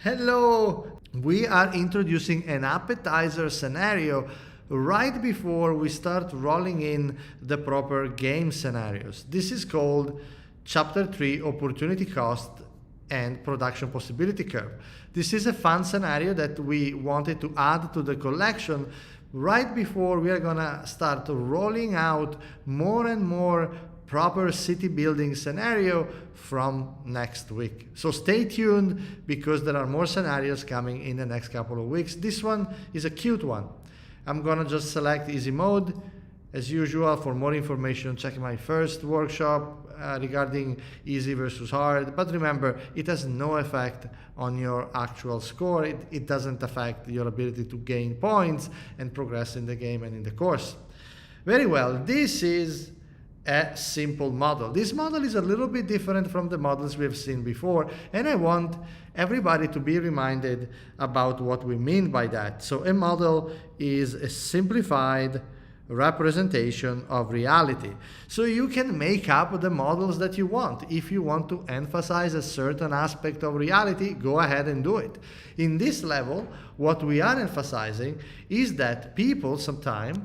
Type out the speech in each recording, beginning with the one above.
Hello! We are introducing an appetizer scenario right before we start rolling in the proper game scenarios. This is called Chapter 3 Opportunity Cost and Production Possibility Curve. This is a fun scenario that we wanted to add to the collection right before we are gonna start rolling out more and more proper city building scenario from next week. So stay tuned because there are more scenarios coming in the next couple of weeks. This one is a cute one. I'm gonna just select easy mode. As usual, for more information, check my first workshop regarding easy versus hard. But remember, it has no effect on your actual score. It doesn't affect your ability to gain points and progress in the game and in the course. Very well, this is a simple model. This model is a little bit different from the models we've seen before, and I want everybody to be reminded about what we mean by that. So a model is a simplified representation of reality. So you can make up the models that you want. If you want to emphasize a certain aspect of reality, go ahead and do it. In this level, what we are emphasizing is that people sometimes,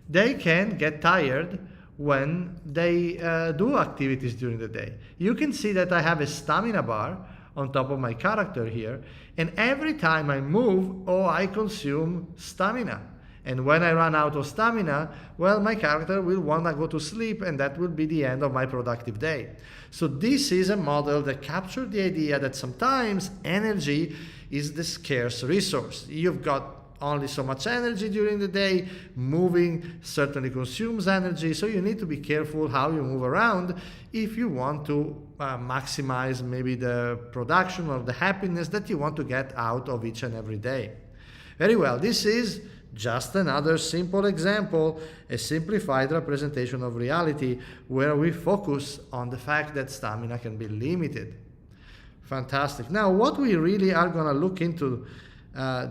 they can get tired when they do activities during the day. You can see that I have a stamina bar on top of my character here, and every time I move, I consume stamina. And when I run out of stamina, well, my character will want to go to sleep, and that will be the end of my productive day. So this is a model that captures the idea that sometimes energy is the scarce resource. You've got only so much energy during the day. Moving certainly consumes energy, so you need to be careful how you move around if you want to maximize maybe the production or the happiness that you want to get out of each and every day. Very well, this is just another simple example, a simplified representation of reality where we focus on the fact that stamina can be limited. Fantastic. Now, what we really are going to look into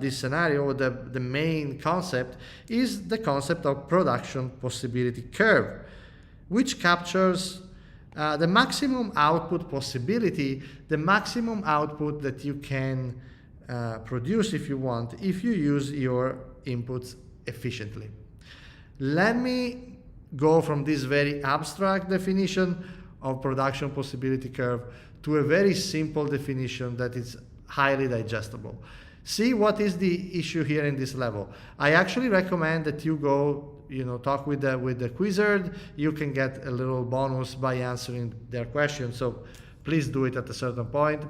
this scenario, the main concept, is the concept of production possibility curve, which captures the maximum output possibility, the maximum output that you can produce if you want, if you use your inputs efficiently. Let me go from this very abstract definition of production possibility curve to a very simple definition that is highly digestible. See what is the issue here in this level. I actually recommend that you go, talk with the quizard. You can get a little bonus by answering their questions. So please do it at a certain point.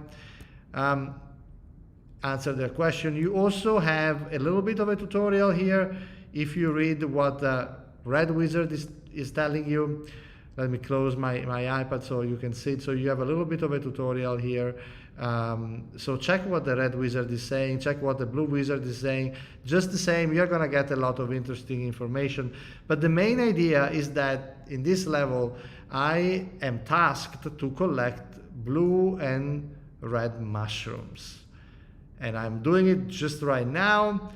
Answer their question. You also have a little bit of a tutorial here. If you read what the red wizard is telling you, let me close my iPad so you can see it. So you have a little bit of a tutorial here. So check what the red wizard is saying, check what the blue wizard is saying. Just the same, you're gonna get a lot of interesting information. But the main idea is that in this level, I am tasked to collect blue and red mushrooms. And I'm doing it just right now.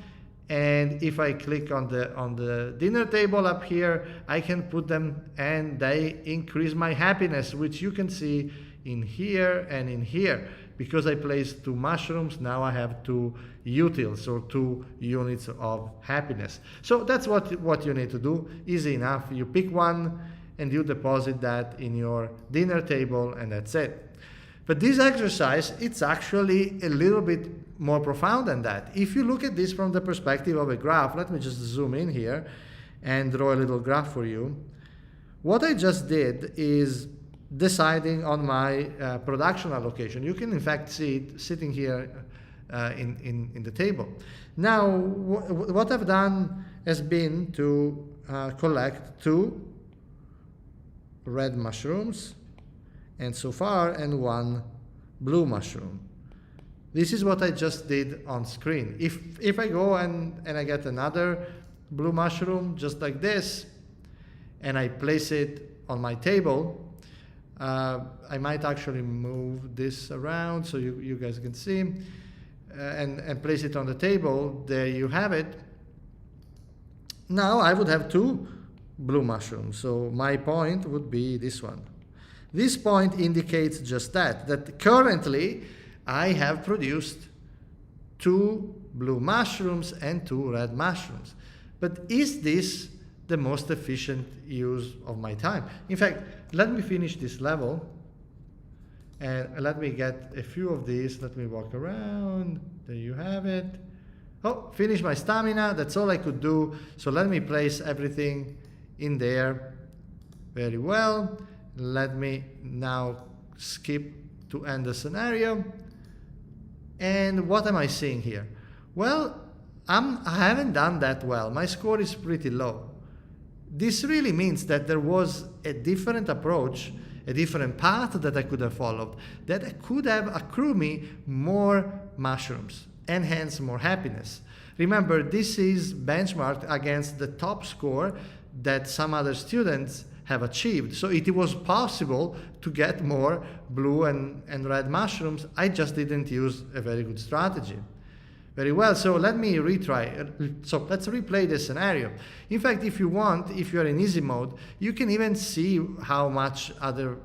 And if I click on the dinner table up here, I can put them and they increase my happiness, which you can see in here and in here. Because I placed 2 mushrooms, now I have 2 utils or 2 units of happiness. So that's what you need to do. Easy enough. You pick one and you deposit that in your dinner table, and that's it. But this exercise, it's actually a little bit more profound than that. If you look at this from the perspective of a graph, let me just zoom in here and draw a little graph for you. What I just did is deciding on my production allocation. You can in fact see it sitting here in the table. Now, what I've done has been to collect 2 red mushrooms, and so far, and 1 blue mushroom. This is what I just did on screen. If I go and I get another blue mushroom just like this, and I place it on my table, I might actually move this around so you guys can see, and place it on the table. There you have it. Now I would have 2 blue mushrooms, so my point would be this one. This point indicates just that currently I have produced 2 blue mushrooms and 2 red mushrooms. But is this the most efficient use of my time? In fact, let me finish this level and let me get a few of these. Let me walk around. There you have it. Oh, finish my stamina. That's all I could do. So let me place everything in there very well. Let me now skip to end the scenario. And what am I seeing here? Well, I haven't done that well. My score is pretty low. This really means that there was a different approach, a different path that I could have followed, that could have accrued me more mushrooms and hence more happiness. Remember, this is benchmarked against the top score that some other students have achieved. So it was possible to get more blue and red mushrooms. I just didn't use a very good strategy. Very well, so let me retry. So let's replay the scenario. In fact, if you want, if you're in easy mode, you can even see how much other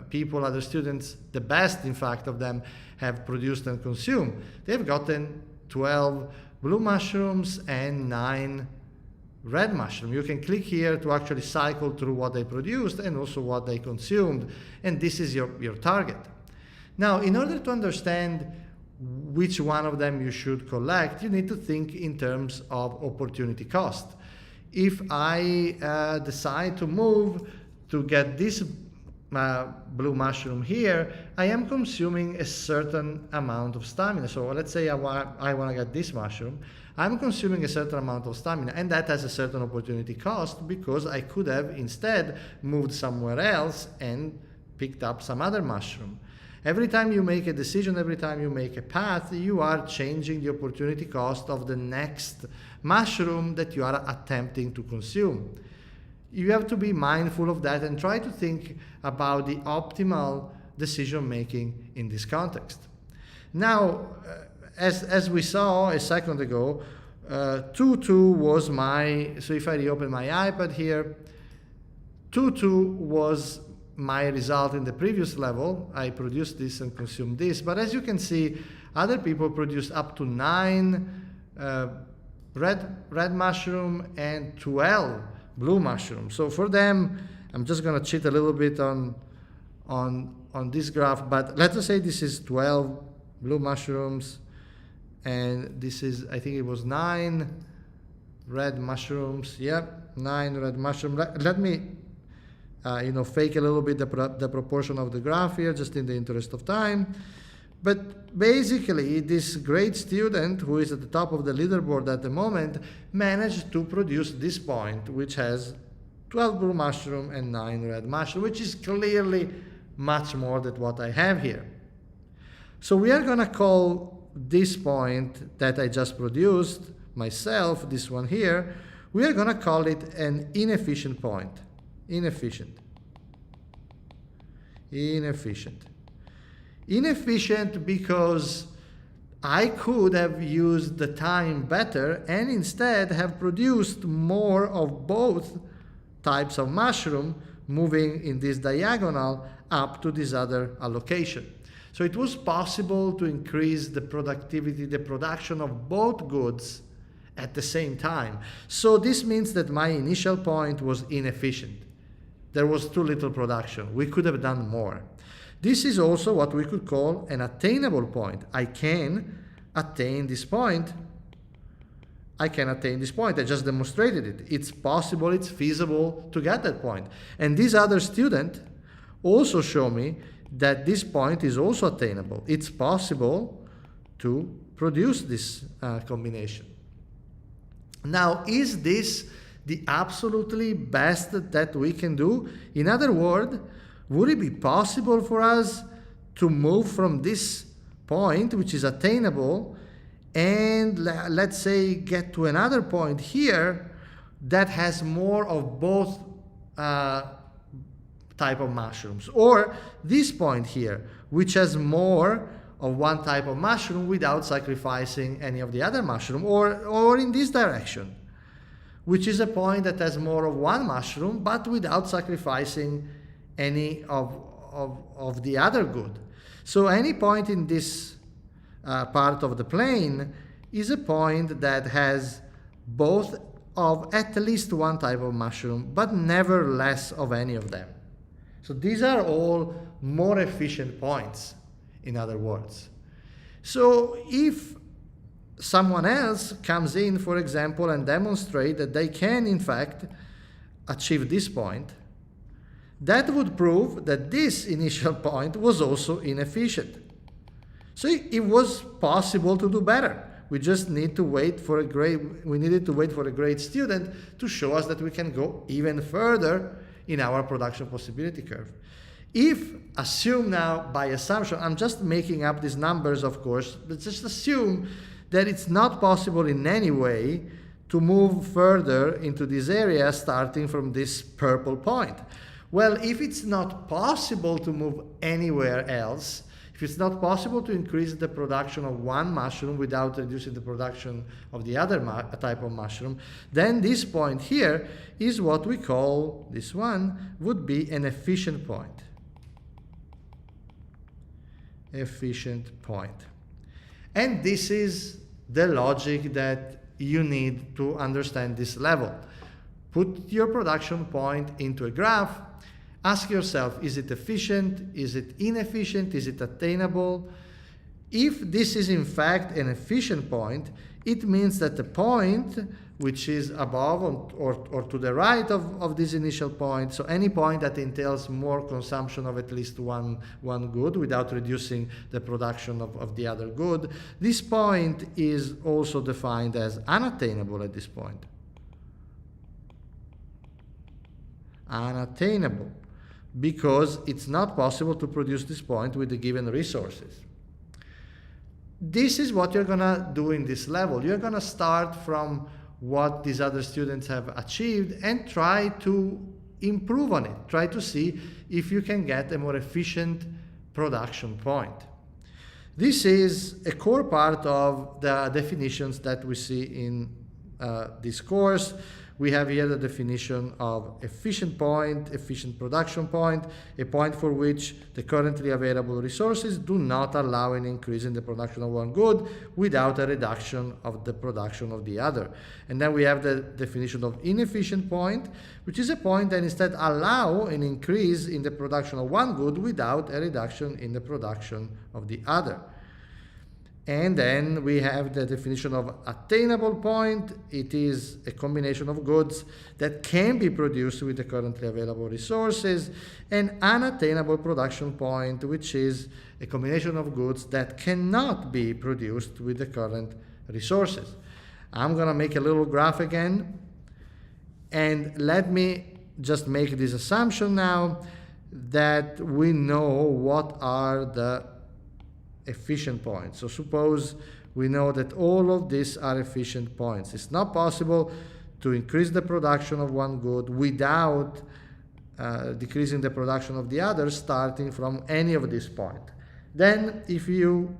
people, other students, the best in fact of them, have produced and consumed. They've gotten 12 blue mushrooms and 9 red mushrooms. You can click here to actually cycle through what they produced and also what they consumed, and this is your target. Now, in order to understand which one of them you should collect, you need to think in terms of opportunity cost. If I decide to move to get this blue mushroom here, I am consuming a certain amount of stamina. So let's say I want to get this mushroom. I'm consuming a certain amount of stamina, and that has a certain opportunity cost because I could have instead moved somewhere else and picked up some other mushroom. Every time you make a decision, every time you make a path, you are changing the opportunity cost of the next mushroom that you are attempting to consume. You have to be mindful of that and try to think about the optimal decision making in this context. Now, as we saw a second ago, 2-2 was my, so if I reopen my iPad here, 2-2 was my result in the previous level. I produced this and consumed this, but as you can see, other people produced up to 9 red mushroom and 12 blue mushroom. So for them, I'm just gonna cheat a little bit on this graph, but let's just say this is 12 blue mushrooms, and this is, I think it was 9 red mushrooms. Yep, 9 red mushrooms. Let me fake a little bit the proportion of the graph here, just in the interest of time. But basically, this great student who is at the top of the leaderboard at the moment managed to produce this point, which has 12 blue mushroom and 9 red mushroom, which is clearly much more than what I have here. So we are going to call this point that I just produced myself, this one here, we are going to call it an inefficient point. Inefficient. Inefficient because I could have used the time better and instead have produced more of both types of mushroom moving in this diagonal up to this other allocation. So it was possible to increase the productivity, the production of both goods at the same time. So this means that my initial point was inefficient. There was too little production. We could have done more. This is also what we could call an attainable point. I can attain this point. I just demonstrated it. It's possible, it's feasible to get that point. And this other student also showed me that this point is also attainable. It's possible to produce this combination. Now, is this the absolutely best that we can do? In other words, would it be possible for us to move from this point, which is attainable, and let's say get to another point here that has more of both type of mushrooms, or this point here, which has more of one type of mushroom without sacrificing any of the other mushroom, or in this direction, which is a point that has more of one mushroom but without sacrificing any of the other good. So any point in this part of the plane is a point that has both of at least one type of mushroom, but never less of any of them. So these are all more efficient points, in other words. So if someone else comes in, for example, and demonstrate that they can, in fact, achieve this point, that would prove that this initial point was also inefficient. So it was possible to do better. We just need to wait for we needed to wait for a great student to show us that we can go even further in our production possibility curve. If, assume now, by assumption, I'm just making up these numbers, of course, but just assume that it's not possible in any way to move further into this area starting from this purple point. Well, if it's not possible to move anywhere else, if it's not possible to increase the production of one mushroom without reducing the production of the other type of mushroom, then this point here is what we call, this one, would be an efficient point. Efficient point. And this is the logic that you need to understand this level. Put your production point into a graph. Ask yourself, is it efficient? Is it inefficient? Is it attainable? If this is in fact an efficient point, it means that the point which is above or to the right of this initial point, so any point that entails more consumption of at least one good without reducing the production of the other good, this point is also defined as unattainable at this point. Unattainable, because it's not possible to produce this point with the given resources. This is what you're going to do in this level. You're going to start from what these other students have achieved and try to improve on it. Try to see if you can get a more efficient production point. This is a core part of the definitions that we see in this course. We have here the definition of efficient point, efficient production point, a point for which the currently available resources do not allow an increase in the production of one good without a reduction of the production of the other. And then we have the definition of inefficient point, which is a point that instead allows an increase in the production of one good without a reduction in the production of the other. And then we have the definition of attainable point. It is a combination of goods that can be produced with the currently available resources. And unattainable production point, which is a combination of goods that cannot be produced with the current resources. I'm going to make a little graph again. And let me just make this assumption now that we know what are the efficient points. So suppose we know that all of these are efficient points. It's not possible to increase the production of one good without decreasing the production of the other starting from any of these points. Then if you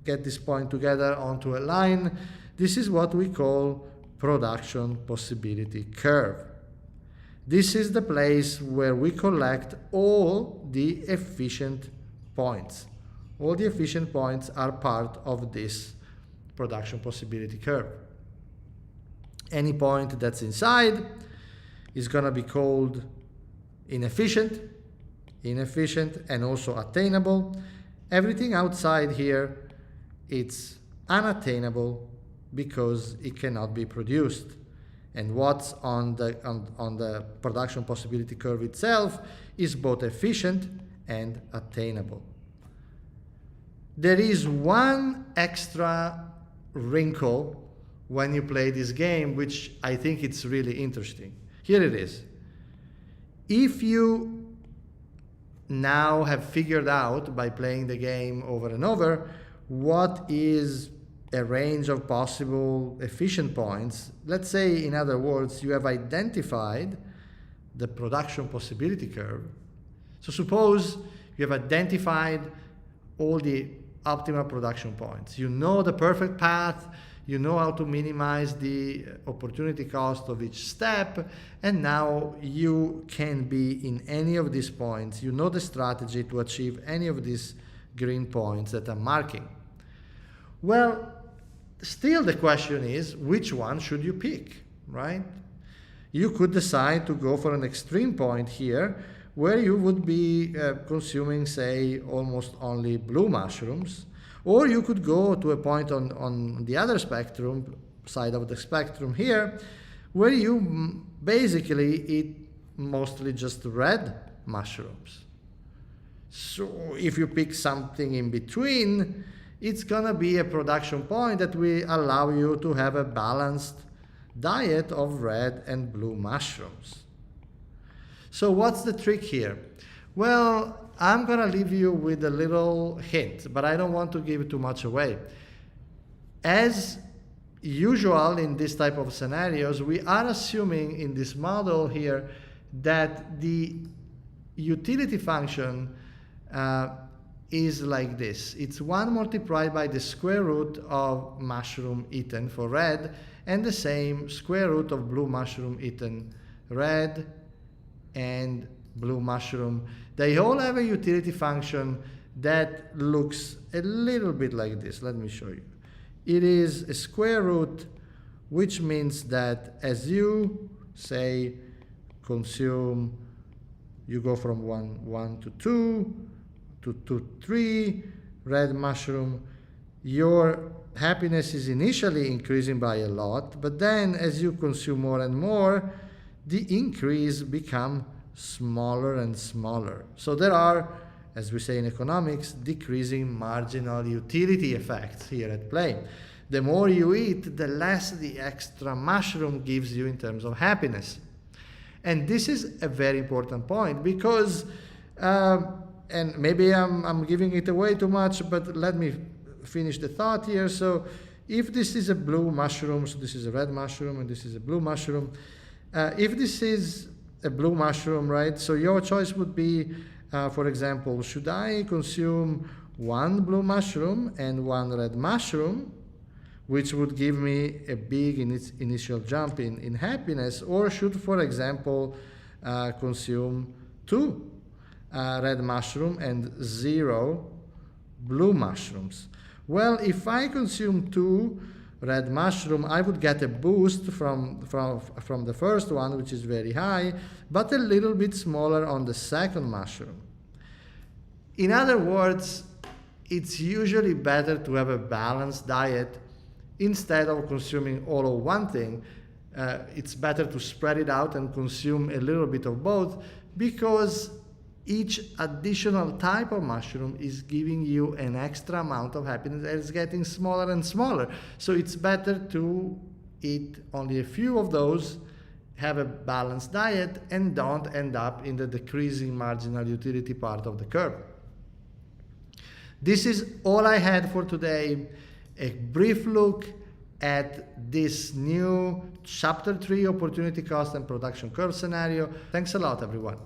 get this point together onto a line, this is what we call production possibility curve. This is the place where we collect all the efficient points. All the efficient points are part of this production possibility curve. Any point that's inside is going to be called inefficient, and also attainable. Everything outside here, it's unattainable because it cannot be produced. And what's on the production possibility curve itself is both efficient and attainable. There is one extra wrinkle when you play this game, which I think it's really interesting. Here it is. If you now have figured out by playing the game over and over what is a range of possible efficient points, let's say, in other words, you have identified the production possibility curve. So suppose you have identified all the optimal production points. You know the perfect path, you know how to minimize the opportunity cost of each step, and now you can be in any of these points. You know the strategy to achieve any of these green points that I'm marking. Well, still the question is, which one should you pick, right? You could decide to go for an extreme point here, where you would be consuming, say, almost only blue mushrooms, or you could go to a point on the other spectrum, side of the spectrum here, where you basically eat mostly just red mushrooms. So if you pick something in between, it's gonna be a production point that will allow you to have a balanced diet of red and blue mushrooms. So what's the trick here? Well, I'm gonna leave you with a little hint, but I don't want to give too much away. As usual in this type of scenarios, we are assuming in this model here that the utility function is like this. It's 1 multiplied by the square root of mushroom eaten for red, and the same square root of blue mushroom eaten red and blue mushroom. They all have a utility function that looks a little bit like this. Let me show you. It is a square root, which means that as you, say, consume, you go from 1 to 2, to 2, 3, red mushroom, your happiness is initially increasing by a lot, but then as you consume more and more, the increase becomes smaller and smaller. So there are, as we say in economics, decreasing marginal utility effects here at play. The more you eat, the less the extra mushroom gives you in terms of happiness. And this is a very important point because, and maybe I'm giving it away too much, but let me finish the thought here. So if this is a blue mushroom, so this is a red mushroom and this is a blue mushroom, if this is a blue mushroom, right, so your choice would be, for example, should I consume 1 blue mushroom and 1 red mushroom, which would give me a big initial jump in happiness, or should, for example, consume 2 red mushroom and 0 blue mushrooms? Well, if I consume 2 red mushroom, I would get a boost from the first one, which is very high, but a little bit smaller on the second mushroom. In other words, it's usually better to have a balanced diet instead of consuming all of one thing. It's better to spread it out and consume a little bit of both, because each additional type of mushroom is giving you an extra amount of happiness that is getting smaller and smaller. So it's better to eat only a few of those, have a balanced diet, and don't end up in the decreasing marginal utility part of the curve. This is all I had for today. A brief look at this new Chapter 3 opportunity cost and production curve scenario. Thanks a lot, everyone.